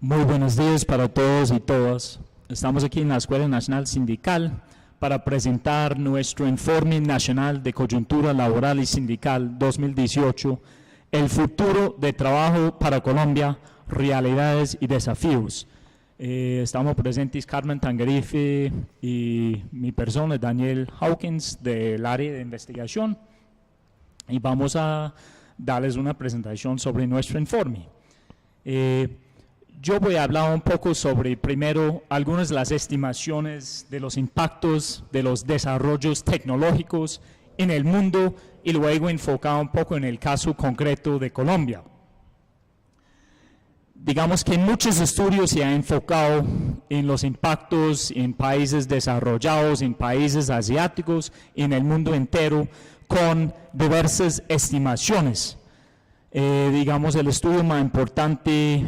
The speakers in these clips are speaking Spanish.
Muy buenos días para todos y todas. Estamos aquí en la Escuela Nacional Sindical para presentar nuestro Informe Nacional de Coyuntura Laboral y Sindical 2018, el futuro de trabajo para Colombia, realidades y desafíos. Estamos presentes Carmen Tangarife y mi persona, Daniel Hawkins, del área de investigación, y vamos a darles una presentación sobre nuestro informe. Yo voy a hablar un poco sobre, primero, algunas de las estimaciones de los impactos de los desarrollos tecnológicos en el mundo y luego enfocar un poco en el caso concreto de Colombia. Digamos que muchos estudios se han enfocado en los impactos en países desarrollados, en países asiáticos, en el mundo entero, con diversas estimaciones. Digamos, el estudio más importante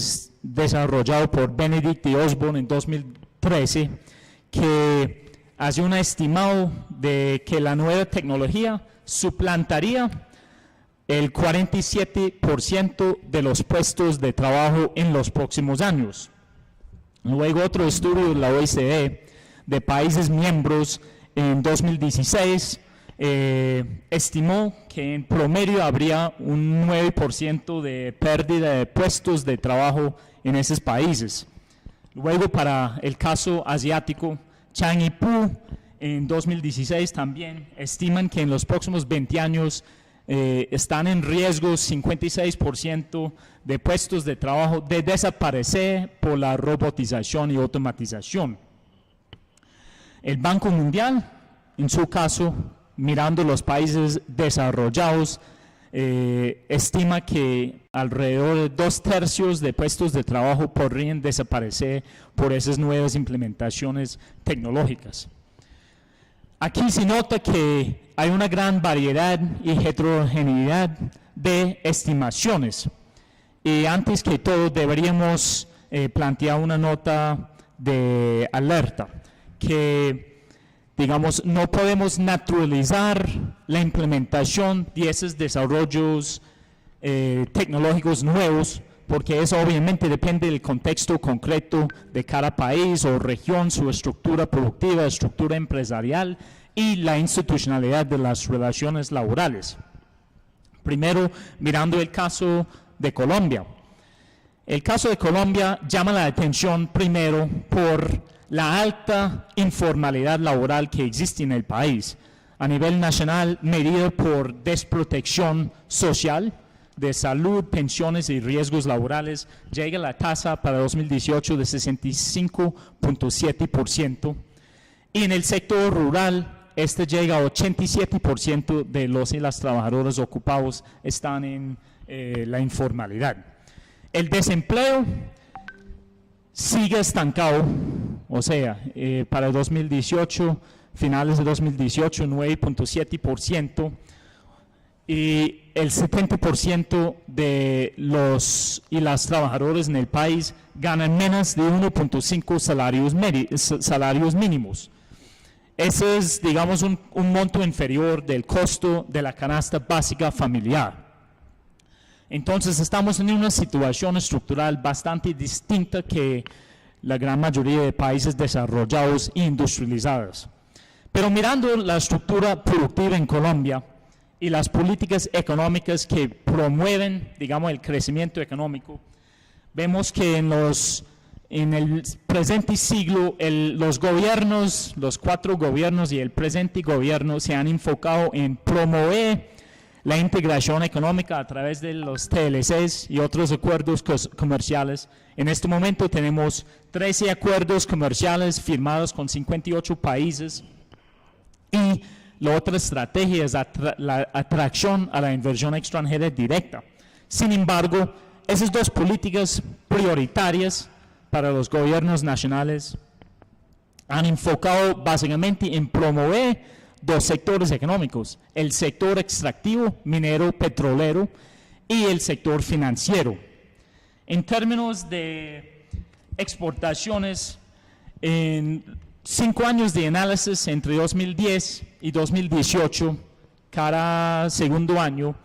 es desarrollado por Benedict y Osborne en 2013, que hace un estimado de que la nueva tecnología suplantaría el 47% de los puestos de trabajo en los próximos años. Luego otro estudio de la OECD de países miembros en 2016 estimó que en promedio habría un 9% de pérdida de puestos de trabajo en esos países. Luego para el caso asiático, Chang y Pu en 2016 también estiman que en los próximos 20 años están en riesgo 56% de puestos de trabajo de desaparecer por la robotización y automatización. El Banco Mundial, en su caso, mirando los países desarrollados, estima que alrededor de 2/3 de puestos de trabajo podrían desaparecer por esas nuevas implementaciones tecnológicas. Aquí se nota que hay una gran variedad y heterogeneidad de estimaciones. Y antes que todo deberíamos plantear una nota de alerta, que digamos, no podemos naturalizar la implementación de esos desarrollos tecnológicos nuevos, porque eso obviamente depende del contexto concreto de cada país o región, su estructura productiva, estructura empresarial y la institucionalidad de las relaciones laborales. Primero, mirando el caso de Colombia. El caso de Colombia llama la atención primero por la alta informalidad laboral que existe en el país. A nivel nacional, medida por desprotección social, de salud, pensiones y riesgos laborales, llega la tasa para 2018 de 65.7%. Y en el sector rural, este llega a 87% de los y las trabajadoras ocupados están en la informalidad. El desempleo sigue estancado, o sea, para 2018, finales de 2018, 9.7%, y el 70% de los y las trabajadoras en el país ganan menos de 1.5 salarios mínimos. Ese es, digamos, un monto inferior del costo de la canasta básica familiar. Entonces, estamos en una situación estructural bastante distinta que la gran mayoría de países desarrollados e industrializados. Pero mirando la estructura productiva en Colombia y las políticas económicas que promueven, digamos, el crecimiento económico, vemos que en el presente siglo los gobiernos, los 4 gobiernos y el presente gobierno se han enfocado en promover la integración económica a través de los TLCs y otros acuerdos comerciales. En este momento tenemos 13 acuerdos comerciales firmados con 58 países y la otra estrategia es la atracción a la inversión extranjera directa. Sin embargo, esas dos políticas prioritarias para los gobiernos nacionales han enfocado básicamente en promover 2 sectores económicos: el sector extractivo, minero, petrolero, y el sector financiero. En términos de exportaciones, en 5 años de análisis entre 2010 y 2018, cada segundo año,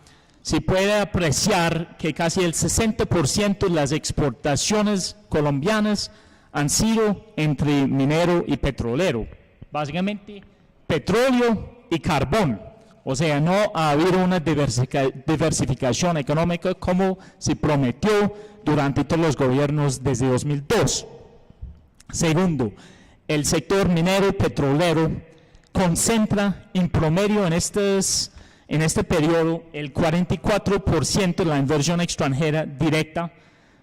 se puede apreciar que casi el 60% de las exportaciones colombianas han sido entre minero y petrolero. Básicamente, petróleo y carbón. O sea, no ha habido una diversificación económica como se prometió durante todos los gobiernos desde 2002. Segundo, el sector minero y petrolero concentra en promedio en este periodo el 44% de la inversión extranjera directa,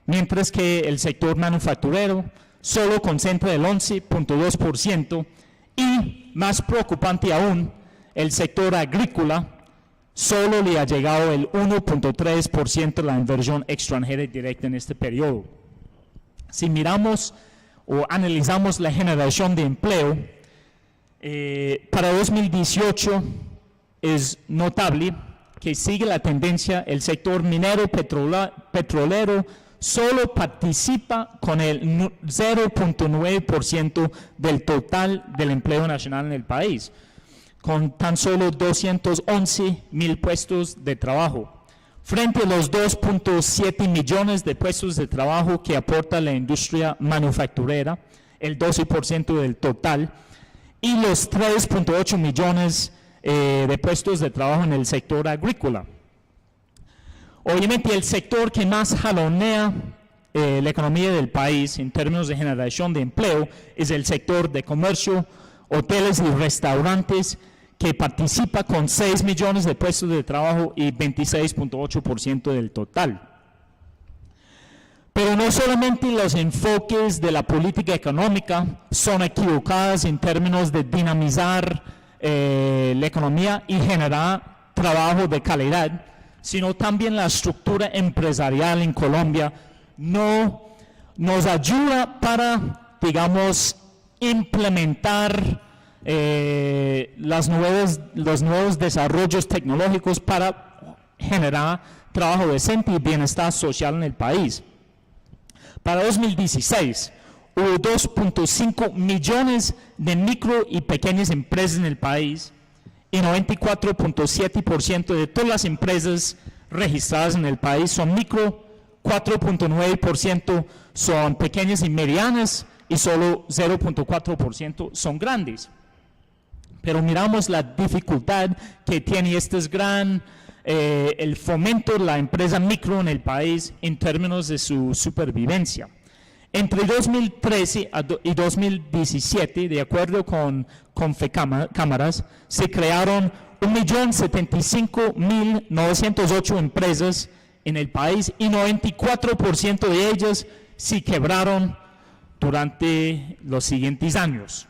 mientras que el sector manufacturero solo concentra el 11.2% y, más preocupante aún, el sector agrícola solo le ha llegado el 1.3% de la inversión extranjera directa en este periodo. Si miramos o analizamos la generación de empleo, para 2018 es notable que sigue la tendencia, el sector minero petrolero solo participa con el 0.9% del total del empleo nacional en el país, con tan solo 211,000 puestos de trabajo, frente a los 2.7 millones de puestos de trabajo que aporta la industria manufacturera, el 12% del total, y los 3.8 millones de puestos de trabajo en el sector agrícola. Obviamente el sector que más jalonea la economía del país en términos de generación de empleo es el sector de comercio, hoteles y restaurantes, que participa con 6 millones de puestos de trabajo y 26.8% del total. Pero no solamente los enfoques de la política económica son equivocados en términos de dinamizar la economía y generar trabajo de calidad, sino también la estructura empresarial en Colombia no nos ayuda para, digamos, implementar los nuevos desarrollos tecnológicos para generar trabajo decente y bienestar social en el país. Para 2016 hubo 2.5 millones de micro y pequeñas empresas en el país y 94.7% de todas las empresas registradas en el país son micro, 4.9% son pequeñas y medianas y solo 0.4% son grandes. Pero miramos la dificultad que tiene el fomento de la empresa micro en el país en términos de su supervivencia. Entre 2013 y 2017, de acuerdo con Confecámaras, se crearon 1.075.908 empresas en el país y 94% de ellas se quebraron durante los siguientes años.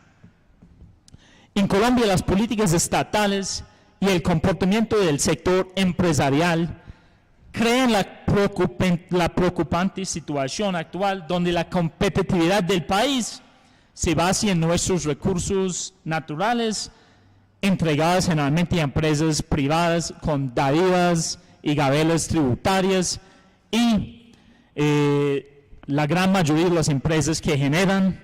En Colombia, las políticas estatales y el comportamiento del sector empresarial crean la preocupante situación actual donde la competitividad del país se basa en nuestros recursos naturales entregados generalmente a empresas privadas con dádivas y gabelas tributarias y la gran mayoría de las empresas que generan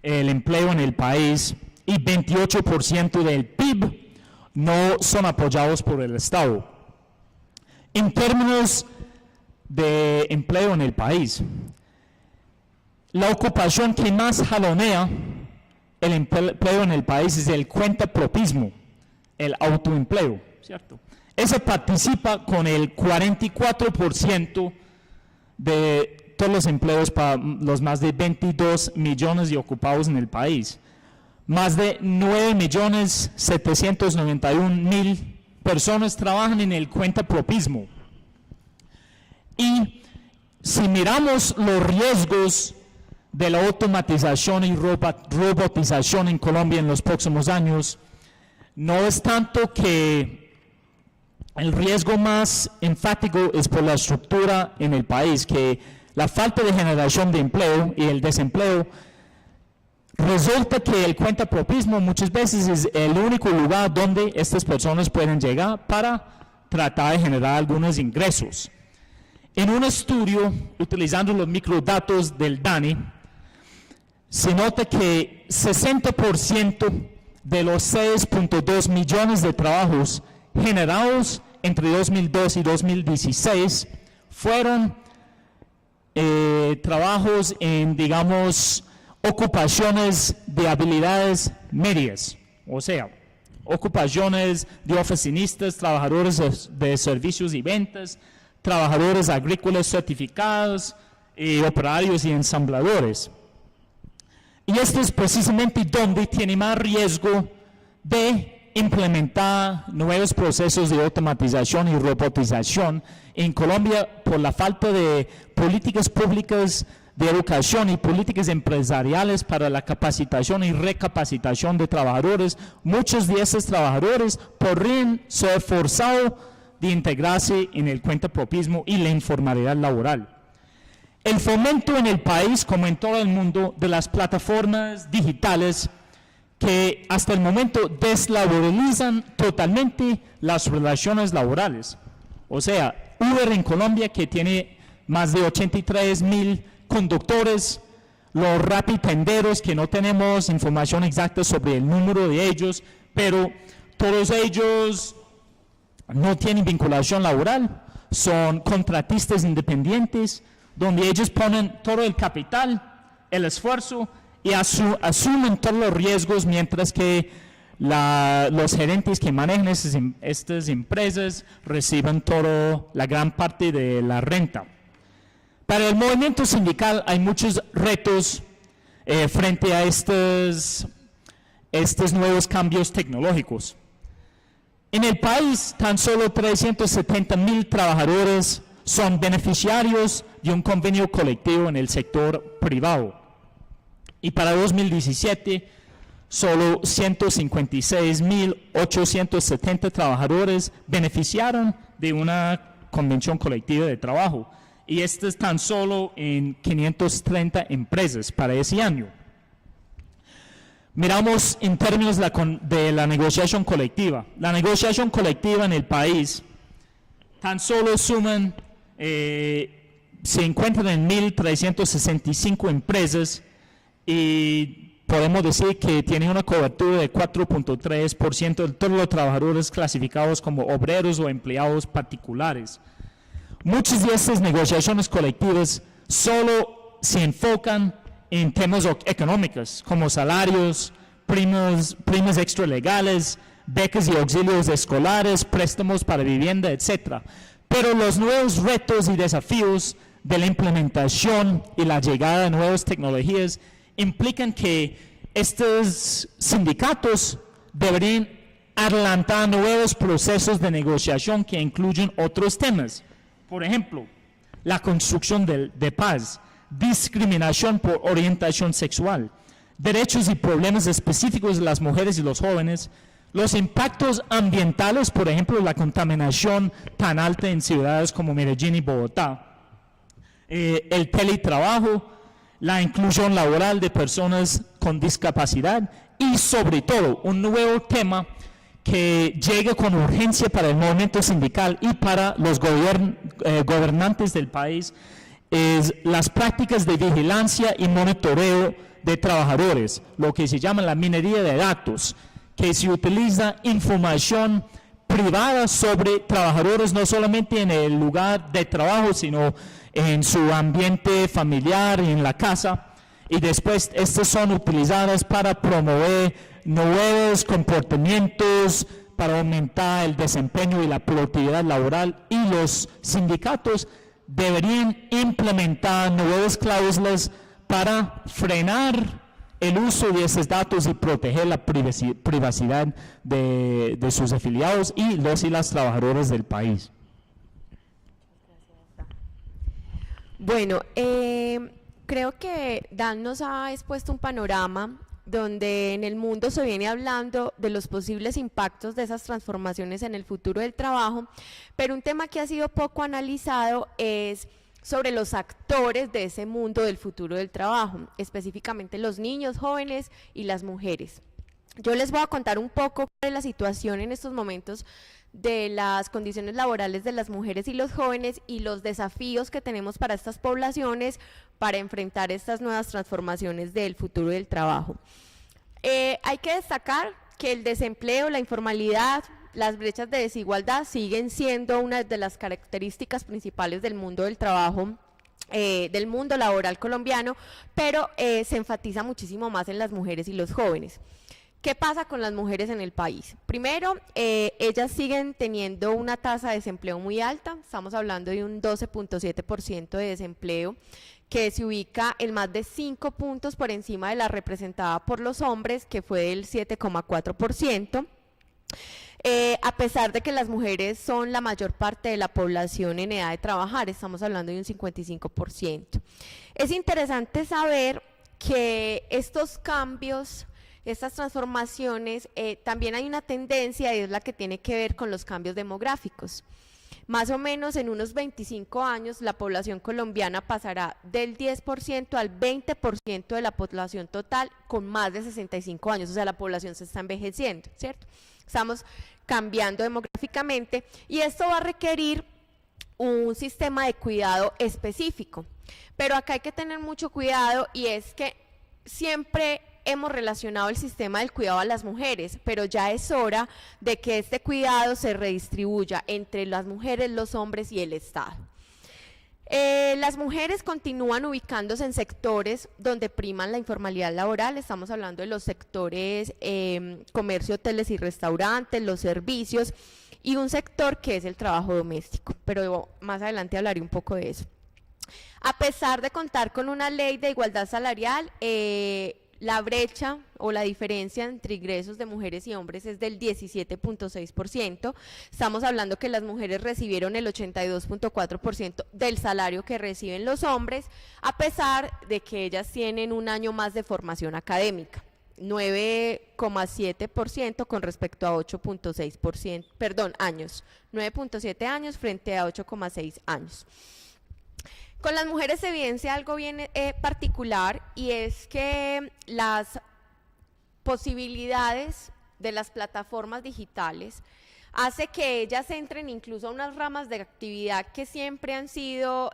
el empleo en el país y 28% del PIB no son apoyados por el Estado. En términos de empleo en el país, la ocupación que más jalonea el empleo en el país es el cuentapropismo, el autoempleo, ¿cierto? Ese participa con el 44% de todos los empleos para los más de 22 millones de ocupados en el país. Más de 9.791.000 personas trabajan en el cuentapropismo. Y si miramos los riesgos de la automatización y robotización en Colombia en los próximos años, no es tanto que el riesgo más enfático es por la estructura en el país, que la falta de generación de empleo y el desempleo. Resulta que el cuentapropismo muchas veces es el único lugar donde estas personas pueden llegar para tratar de generar algunos ingresos. En un estudio, utilizando los microdatos del DANE, se nota que 60% de los 6.2 millones de trabajos generados entre 2002 y 2016 fueron trabajos en, digamos, ocupaciones de habilidades medias, o sea, ocupaciones de oficinistas, trabajadores de servicios y ventas, trabajadores agrícolas certificados, operarios y ensambladores. Y esto es precisamente donde tiene más riesgo de implementar nuevos procesos de automatización y robotización en Colombia por la falta de políticas públicas de educación y políticas empresariales para la capacitación y recapacitación de trabajadores. Muchos de esos trabajadores podrían ser forzados de integrarse en el cuentapropismo y la informalidad laboral. El fomento en el país, como en todo el mundo, de las plataformas digitales que hasta el momento deslaboralizan totalmente las relaciones laborales. O sea, Uber en Colombia, que tiene más de 83,000 conductores, los rapitenderos, que no tenemos información exacta sobre el número de ellos, pero todos ellos no tienen vinculación laboral, son contratistas independientes, donde ellos ponen todo el capital, el esfuerzo y asumen todos los riesgos, mientras que los gerentes que manejan estas empresas reciben la gran parte de la renta. Para el movimiento sindical hay muchos retos frente a estos nuevos cambios tecnológicos. En el país, tan solo 370,000 trabajadores son beneficiarios de un convenio colectivo en el sector privado. Y para 2017, solo 156,870 trabajadores beneficiaron de una convención colectiva de trabajo. Y esto es tan solo en 530 empresas para ese año. Miramos en términos de la negociación colectiva. La negociación colectiva en el país tan solo se encuentran en 1,365 empresas y podemos decir que tiene una cobertura de 4.3% de todos los trabajadores clasificados como obreros o empleados particulares. Muchas de estas negociaciones colectivas solo se enfocan en temas económicos, como salarios, primas extralegales, becas y auxilios escolares, préstamos para vivienda, etc. Pero los nuevos retos y desafíos de la implementación y la llegada de nuevas tecnologías implican que estos sindicatos deberían adelantar nuevos procesos de negociación que incluyen otros temas. Por ejemplo, la construcción de paz, discriminación por orientación sexual, derechos y problemas específicos de las mujeres y los jóvenes, los impactos ambientales, por ejemplo, la contaminación tan alta en ciudades como Medellín y Bogotá, el teletrabajo, la inclusión laboral de personas con discapacidad y, sobre todo, un nuevo tema que llega con urgencia para el movimiento sindical y para los gobernantes del país, es las prácticas de vigilancia y monitoreo de trabajadores, lo que se llama la minería de datos, que se utiliza información privada sobre trabajadores no solamente en el lugar de trabajo, sino en su ambiente familiar y en la casa, y después estas son utilizadas para promover nuevos comportamientos, para aumentar el desempeño y la productividad laboral, y los sindicatos deberían implementar nuevas cláusulas para frenar el uso de esos datos y proteger la privacidad de sus afiliados y los y las trabajadoras del país. Bueno, creo que Dan nos ha expuesto un panorama donde en el mundo se viene hablando de los posibles impactos de esas transformaciones en el futuro del trabajo, pero un tema que ha sido poco analizado es sobre los actores de ese mundo del futuro del trabajo, específicamente los niños, jóvenes y las mujeres. Yo les voy a contar un poco de la situación en estos momentos de las condiciones laborales de las mujeres y los jóvenes y los desafíos que tenemos para estas poblaciones para enfrentar estas nuevas transformaciones del futuro del trabajo. Hay que destacar que el desempleo, la informalidad las brechas de desigualdad siguen siendo una de las características principales del mundo del trabajo, del mundo laboral colombiano, pero se enfatiza muchísimo más en las mujeres y los jóvenes. ¿Qué pasa con las mujeres en el país? Primero, ellas siguen teniendo una tasa de desempleo muy alta, estamos hablando de un 12.7% de desempleo, que se ubica en más de 5 puntos por encima de la representada por los hombres, que fue del 7,4%. A pesar de que las mujeres son la mayor parte de la población en edad de trabajar, estamos hablando de un 55%. Es interesante saber que estos cambios, estas transformaciones, también hay una tendencia y es la que tiene que ver con los cambios demográficos. Más o menos en unos 25 años la población colombiana pasará del 10% al 20% de la población total con más de 65 años, o sea, la población se está envejeciendo, ¿cierto? Estamos cambiando demográficamente y esto va a requerir un sistema de cuidado específico. Pero acá hay que tener mucho cuidado y es que siempre hemos relacionado el sistema del cuidado a las mujeres, pero ya es hora de que este cuidado se redistribuya entre las mujeres, los hombres y el Estado. Las mujeres continúan ubicándose en sectores donde priman la informalidad laboral, estamos hablando de los sectores comercio, hoteles y restaurantes, los servicios y un sector que es el trabajo doméstico, pero más adelante hablaré un poco de eso. A pesar de contar con una ley de igualdad salarial, la brecha o la diferencia entre ingresos de mujeres y hombres es del 17.6%. Estamos hablando que las mujeres recibieron el 82.4% del salario que reciben los hombres, a pesar de que ellas tienen un año más de formación académica, 9,7% con respecto a 8.6%, perdón, años, 9.7 años frente a 8,6 años. Con las mujeres se evidencia algo bien particular y es que las posibilidades de las plataformas digitales hace que ellas entren incluso a unas ramas de actividad que siempre han sido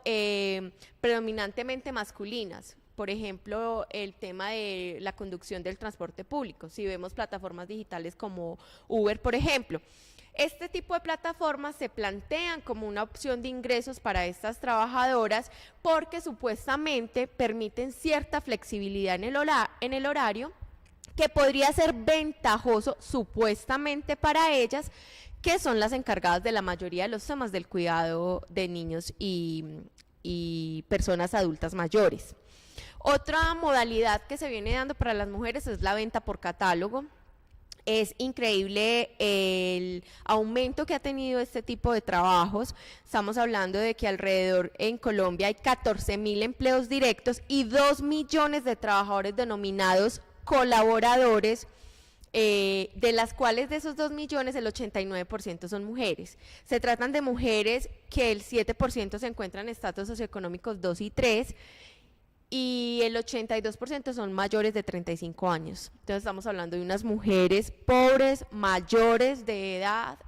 predominantemente masculinas. Por ejemplo, el tema de la conducción del transporte público. Si vemos plataformas digitales como Uber, por ejemplo. Este tipo de plataformas se plantean como una opción de ingresos para estas trabajadoras porque supuestamente permiten cierta flexibilidad en el horario que podría ser ventajoso supuestamente para ellas, que son las encargadas de la mayoría de los temas del cuidado de niños y personas adultas mayores. Otra modalidad que se viene dando para las mujeres es la venta por catálogo. Es increíble el aumento que ha tenido este tipo de trabajos. Estamos hablando de que alrededor en Colombia hay 14.000 empleos directos y 2 millones de trabajadores denominados colaboradores, de las cuales de esos 2 millones el 89% son mujeres. Se tratan de mujeres que el 7% se encuentran en estatus socioeconómicos 2 y 3, y el 82% son mayores de 35 años. Entonces estamos hablando de unas mujeres pobres, mayores de edad,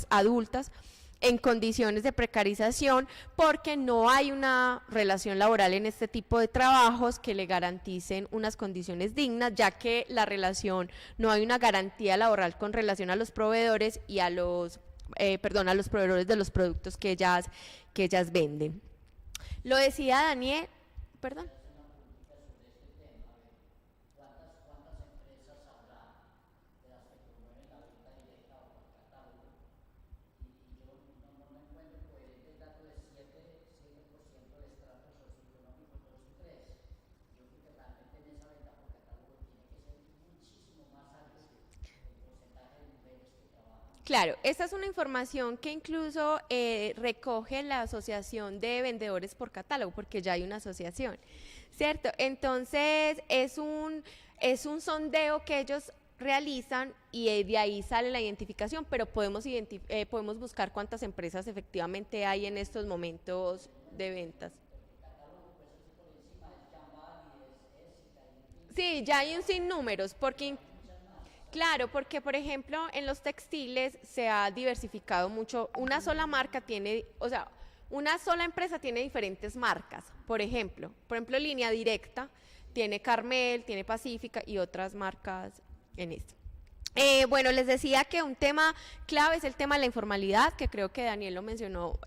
adultas, en condiciones de precarización, porque no hay una relación laboral en este tipo de trabajos que le garanticen unas condiciones dignas, ya que la relación, no hay una garantía laboral con relación a los proveedores y a los proveedores de los productos que ellas venden. Lo decía Daniel, perdón. Claro, esta es una información que incluso recoge la Asociación de Vendedores por Catálogo, porque ya hay una asociación, ¿cierto? Entonces, es un sondeo que ellos realizan y de ahí sale la identificación, pero podemos buscar cuántas empresas efectivamente hay en estos momentos de ventas. Sí, ya hay un sinnúmeros, porque claro, porque por ejemplo en los textiles se ha diversificado mucho. Una sola marca tiene, o sea, una sola empresa tiene diferentes marcas. Por ejemplo, Línea Directa tiene Carmel, tiene Pacífica y otras marcas en esto. Bueno, les decía que un tema clave es el tema de la informalidad, que creo que Daniel lo mencionó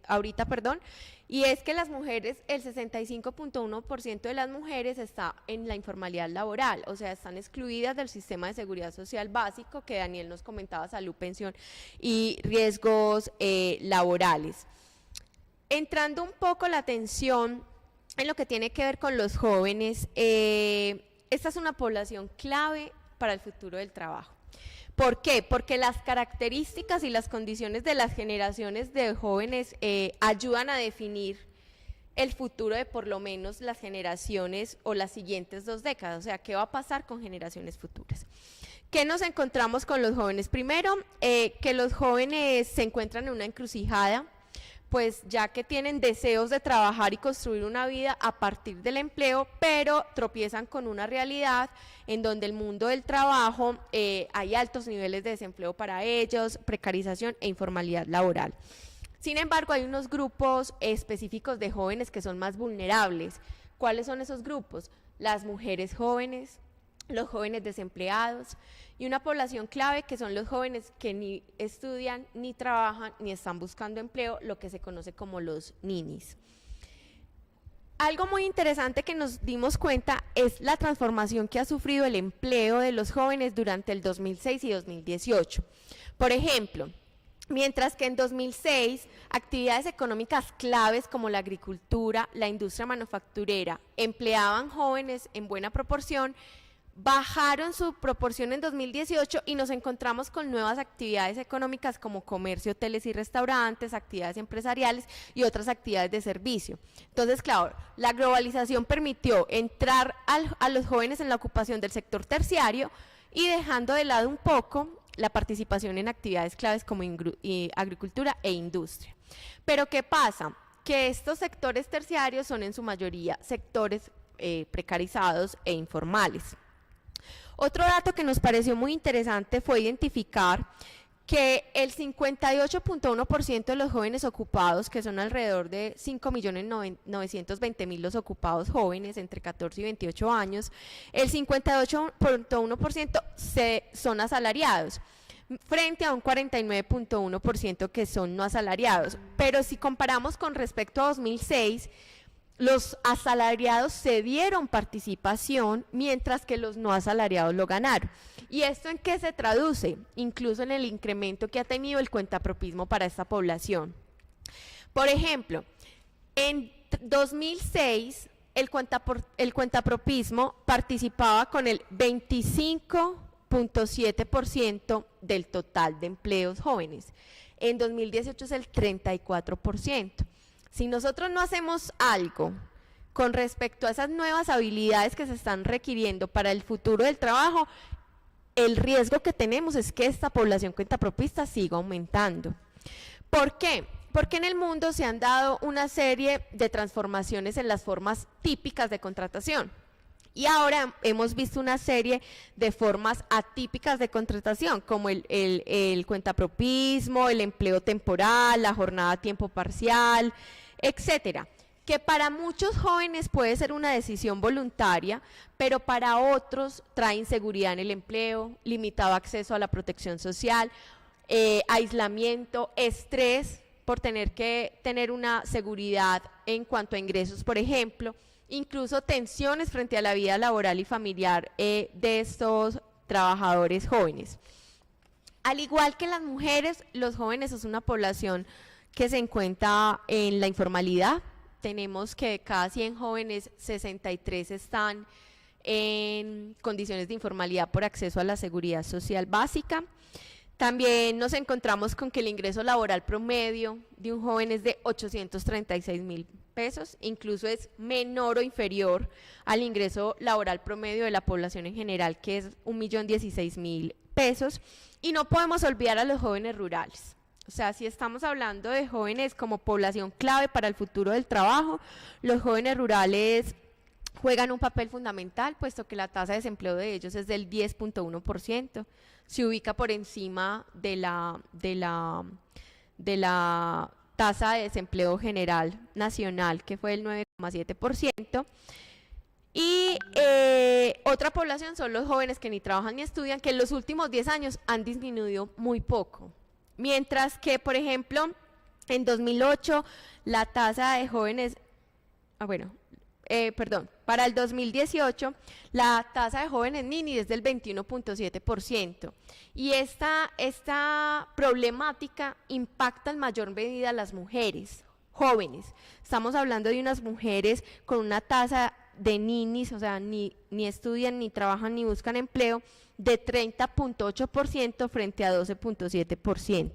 ahorita, perdón, y es que las mujeres, el 65.1% de las mujeres está en la informalidad laboral, o sea, están excluidas del sistema de seguridad social básico que Daniel nos comentaba, salud, pensión y riesgos laborales. Entrando un poco la atención en lo que tiene que ver con los jóvenes, esta es una población clave para el futuro del trabajo. ¿Por qué? Porque las características y las condiciones de las generaciones de jóvenes ayudan a definir el futuro de por lo menos las generaciones o las siguientes 2 décadas, o sea, ¿qué va a pasar con generaciones futuras? ¿Qué nos encontramos con los jóvenes? Primero, que los jóvenes se encuentran en una encrucijada, pues ya que tienen deseos de trabajar y construir una vida a partir del empleo, pero tropiezan con una realidad en donde el mundo del trabajo hay altos niveles de desempleo para ellos, precarización e informalidad laboral. Sin embargo, hay unos grupos específicos de jóvenes que son más vulnerables. ¿Cuáles son esos grupos? Las mujeres jóvenes, los jóvenes desempleados y una población clave que son los jóvenes que ni estudian, ni trabajan, ni están buscando empleo, lo que se conoce como los ninis. Algo muy interesante que nos dimos cuenta es la transformación que ha sufrido el empleo de los jóvenes durante el 2006 y 2018. Por ejemplo, mientras que en 2006 actividades económicas claves como la agricultura, la industria manufacturera empleaban jóvenes en buena proporción, bajaron su proporción en 2018 y nos encontramos con nuevas actividades económicas como comercio, hoteles y restaurantes, actividades empresariales y otras actividades de servicio. Entonces, claro, la globalización permitió entrar a los jóvenes en la ocupación del sector terciario y dejando de lado un poco la participación en actividades claves como agricultura e industria. Pero ¿qué pasa? Que estos sectores terciarios son en su mayoría sectores precarizados e informales. Otro dato que nos pareció muy interesante fue identificar que el 58.1% de los jóvenes ocupados, que son alrededor de 5.920.000 los ocupados jóvenes entre 14 y 28 años, el 58.1% son asalariados, frente a un 49.1% que son no asalariados. Pero si comparamos con respecto a 2006, los asalariados se dieron participación, mientras que los no asalariados lo ganaron. ¿Y esto en qué se traduce? Incluso en el incremento que ha tenido el cuentapropismo para esta población. Por ejemplo, en 2006 el cuentapropismo participaba con el 25.7% del total de empleos jóvenes. En 2018 es el 34%. Si nosotros no hacemos algo con respecto a esas nuevas habilidades que se están requiriendo para el futuro del trabajo, el riesgo que tenemos es que esta población cuentapropista siga aumentando. ¿Por qué? Porque en el mundo se han dado una serie de transformaciones en las formas típicas de contratación. Y ahora hemos visto una serie de formas atípicas de contratación, como el cuentapropismo, el empleo temporal, la jornada a tiempo parcial, etcétera, que para muchos jóvenes puede ser una decisión voluntaria, pero para otros trae inseguridad en el empleo, limitado acceso a la protección social, aislamiento, estrés por tener que tener una seguridad en cuanto a ingresos, por ejemplo, incluso tensiones frente a la vida laboral y familiar de estos trabajadores jóvenes. Al igual que las mujeres, los jóvenes es una población que se encuentra en la informalidad. Tenemos que de cada 100 jóvenes, 63 están en condiciones de informalidad por acceso a la seguridad social básica. También nos encontramos con que el ingreso laboral promedio de un joven es de 836.000 pesos, incluso es menor o inferior al ingreso laboral promedio de la población en general, que es 1.016.000 pesos, y no podemos olvidar a los jóvenes rurales. O sea, si estamos hablando de jóvenes como población clave para el futuro del trabajo, los jóvenes rurales juegan un papel fundamental, puesto que la tasa de desempleo de ellos es del 10.1%, se ubica por encima de la tasa de desempleo general nacional, que fue el 9,7%, Y otra población son los jóvenes que ni trabajan ni estudian, que en los últimos 10 años han disminuido muy poco. Mientras que, por ejemplo, en 2008 la tasa de jóvenes, para el 2018 la tasa de jóvenes NINI es del 21.7%. Y esta problemática impacta en mayor medida a las mujeres jóvenes. Estamos hablando de unas mujeres con una tasa de ninis, o sea, ni estudian, ni trabajan, ni buscan empleo, de 30.8% frente a 12.7%.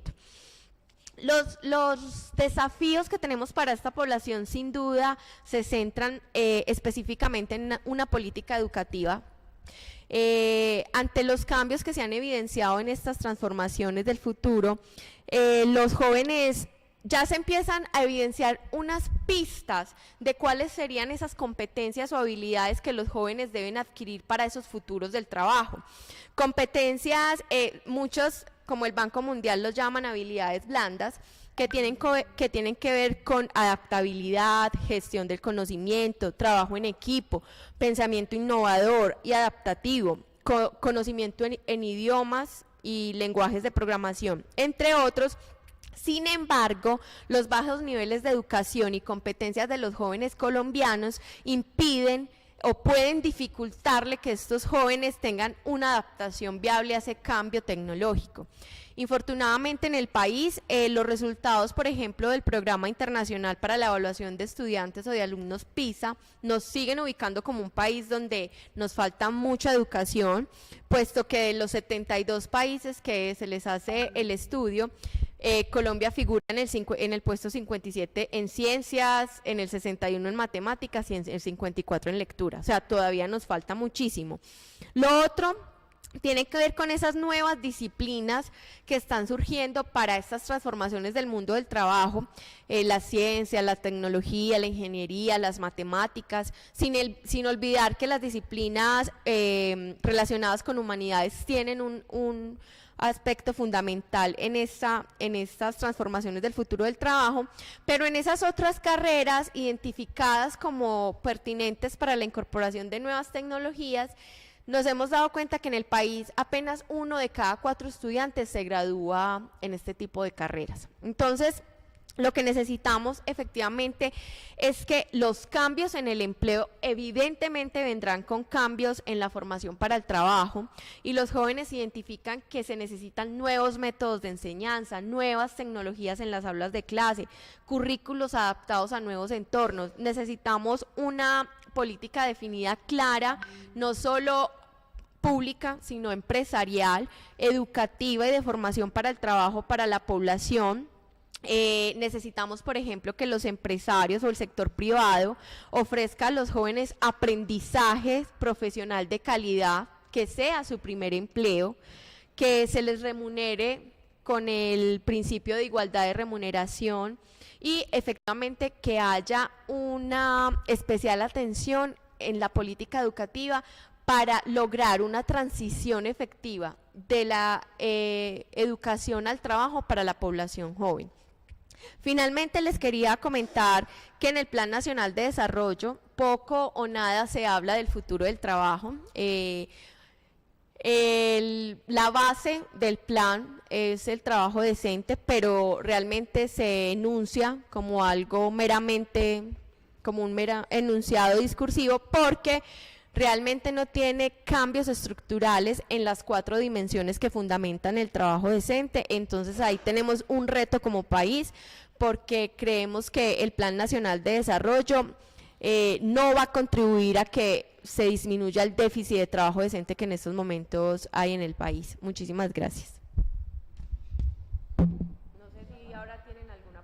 Los desafíos que tenemos para esta población sin duda se centran específicamente en una política educativa. Ante los cambios que se han evidenciado en estas transformaciones del futuro, los jóvenes ya se empiezan a evidenciar unas pistas de cuáles serían esas competencias o habilidades que los jóvenes deben adquirir para esos futuros del trabajo. Competencias, muchos, como el Banco Mundial los llaman habilidades blandas, que tienen que ver con adaptabilidad, gestión del conocimiento, trabajo en equipo, pensamiento innovador y adaptativo, conocimiento en idiomas y lenguajes de programación, entre otros. Sin embargo, los bajos niveles de educación y competencias de los jóvenes colombianos impiden o pueden dificultarle que estos jóvenes tengan una adaptación viable a ese cambio tecnológico. Infortunadamente en el país, los resultados, por ejemplo, del Programa Internacional para la Evaluación de Estudiantes o de Alumnos PISA, nos siguen ubicando como un país donde nos falta mucha educación, puesto que de los 72 países que se les hace el estudio, Colombia figura en el puesto 57 en ciencias, en el 61 en matemáticas y en el 54 en lectura. O sea, todavía nos falta muchísimo. Lo otro tiene que ver con esas nuevas disciplinas que están surgiendo para estas transformaciones del mundo del trabajo, la ciencia, la tecnología, la ingeniería, las matemáticas, sin olvidar que las disciplinas relacionadas con humanidades tienen un aspecto fundamental en estas transformaciones del futuro del trabajo, pero en esas otras carreras identificadas como pertinentes para la incorporación de nuevas tecnologías, nos hemos dado cuenta que en el país apenas 1 de cada 4 estudiantes se gradúa en este tipo de carreras. Entonces, lo que necesitamos efectivamente es que los cambios en el empleo evidentemente vendrán con cambios en la formación para el trabajo, y los jóvenes identifican que se necesitan nuevos métodos de enseñanza, nuevas tecnologías en las aulas de clase, currículos adaptados a nuevos entornos. Necesitamos una política definida clara, no solo pública, sino empresarial, educativa y de formación para el trabajo para la población. Necesitamos, por ejemplo, que los empresarios o el sector privado ofrezca a los jóvenes aprendizaje profesional de calidad, que sea su primer empleo, que se les remunere con el principio de igualdad de remuneración y efectivamente que haya una especial atención en la política educativa para lograr una transición efectiva de la educación al trabajo para la población joven. Finalmente les quería comentar que en el Plan Nacional de Desarrollo poco o nada se habla del futuro del trabajo. La base del plan es el trabajo decente, pero realmente se enuncia como algo meramente, como un mero enunciado discursivo, porque realmente no tiene cambios estructurales en las 4 dimensiones que fundamentan el trabajo decente. Entonces ahí tenemos un reto como país, porque creemos que el Plan Nacional de Desarrollo no va a contribuir a que se disminuya el déficit de trabajo decente que en estos momentos hay en el país. Muchísimas gracias. No sé si ahora tienen alguna